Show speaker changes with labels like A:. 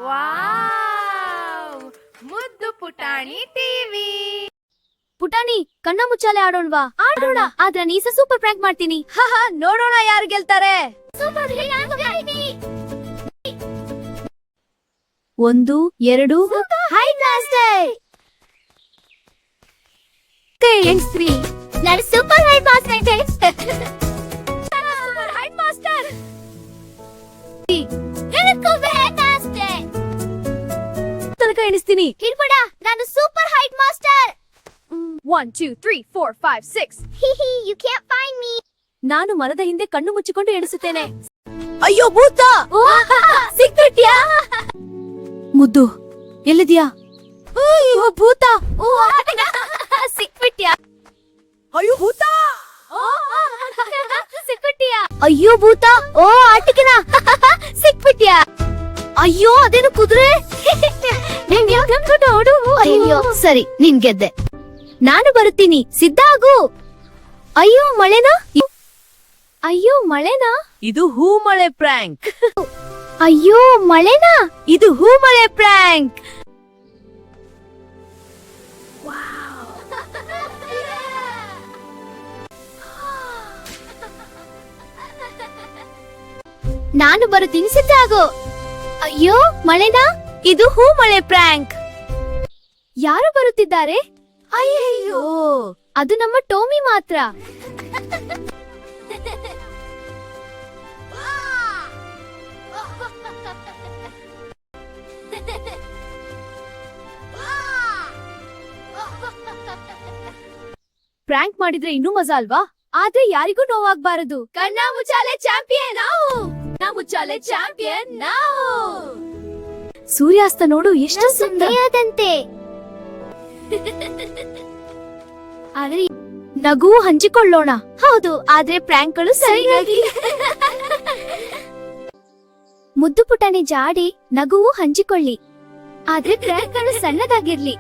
A: Wow! ಮುದ್ದು ಪುಟಾಣಿ TV.
B: ಪುಟಾಣಿ, ಕಣ್ಣ ಮುಚ್ಚಾಲೆ ಆಡೋಣವಾ? ಆಡೋಣ. ಆದ್ರೆ ನೀಸ ಸೂಪರ್ ಪ್ರ್ಯಾಂಕ್ ಮಾಡ್ತೀನಿ. ನೋಡೋಣ ಯಾರು ಗೆಲ್ತಾರೆ. 1 2 ಹೈ ಮಾಸ್ಟರ್. ಎಣಿಸ್ರಿ. ನಾನು super high master. Super high master. ತನಕ ಎಣಿಸ್ತೀನಿ. ಹಿಡ್ಬೇಡ, ನಾನು super height master.
A: 1 2 3 4 5 6.
B: You can't find me. ನಾನು ಮರದ ಹಿಂದೆ ಕಣ್ಣು ಮುಚ್ಚಿಕೊಂಡು ಎಣಿಸುತ್ತೇನೆ.
A: ಅಯ್ಯೋ ಭೂತ!
B: ಸಿಕ್ಬಿಟ್ಯಾ? ಮುದ್ದು, ಎಲ್ಲಿದ್ಯಾ?
A: ಅಯ್ಯೋ ಭೂತ!
B: ಸಿಕ್ಬಿಟ್ಯಾ?
A: ಅಯ್ಯೋ ಭೂತ!
B: ಸಿಕ್ಬಿಟ್ಯಾ? ಅಯ್ಯೋ ಭೂತ! ಓ ಆಟಿಕನ! ಸಿಕ್ಬಿಟ್ಯಾ? ಅಯ್ಯೋ ಅದೇನು ಕುದುರೆ? ಅಯ್ಯೋ ಸರಿ, ನೀನ್ ಗೆದ್ದೆ. ನಾನು ಬರುತ್ತೀನಿ, ಸಿದ್ಧ ಆಗು. ಅಯ್ಯೋ ಮಳೆನಾ? ಅಯ್ಯೋ ಮಳೆನಾ?
A: ಇದು ಹೂ ಮಳೆ ಪ್ರ್ಯಾಂಕ್.
B: ಅಯ್ಯೋ ಮಳೆನಾ?
A: ಇದು ಹೂ ಮಳೆ ಪ್ರ್ಯಾಂಕ್.
B: ನಾನು ಬರುತ್ತೀನಿ, ಸಿದ್ಧ ಆಗು. ಅಯ್ಯೋ ಮಳೆನಾ? ಇದು ಹೂ ಮಳೆ ಪ್ರ್ಯಾಂಕ್. ಯಾರು ಬರುತ್ತಿದ್ದಾರೆ? ಅಯ್ಯಯ್ಯೋ, ಅದು ನಮ್ಮ ಟೋಮಿ ಮಾತ್ರ. ಪ್ರ್ಯಾಂಕ್ ಮಾಡಿದ್ರೆ ಇನ್ನೂ ಮಜಾ ಅಲ್ವಾ? ಆದ್ರೆ ಯಾರಿಗೂ ನೋವಾಗಬಾರದು. ಕಣ್ಣ ಮುಚ್ಚಾಲೆ ಚಾಂಪಿಯನ್ ನಾವು. ಮುಚ್ಚಾಲೆ ಚಾಂಪಿಯನ್ ನಾವು. ಸೂರ್ಯಾಸ್ತ ನೋಡು, ಎಷ್ಟು ಸುಂದರವಾದಂತೆ. ಆದ್ರೆ ನಗು ಹಂಚಿಕೊಳ್ಳೋಣ. ಹೌದು, ಆದ್ರೆ ಪ್ರ್ಯಾಂಕ್ಗಳು ಸರಿಯಾಗಿ. ಮುದ್ದು ಪುಟಾಣಿ ಜಾಡಿ, ನಗುವು ಹಂಚಿಕೊಳ್ಳಿ. ಆದ್ರೆ ಪ್ರ್ಯಾಂಕ್ಗಳು ಸಣ್ಣದಾಗಿರ್ಲಿ.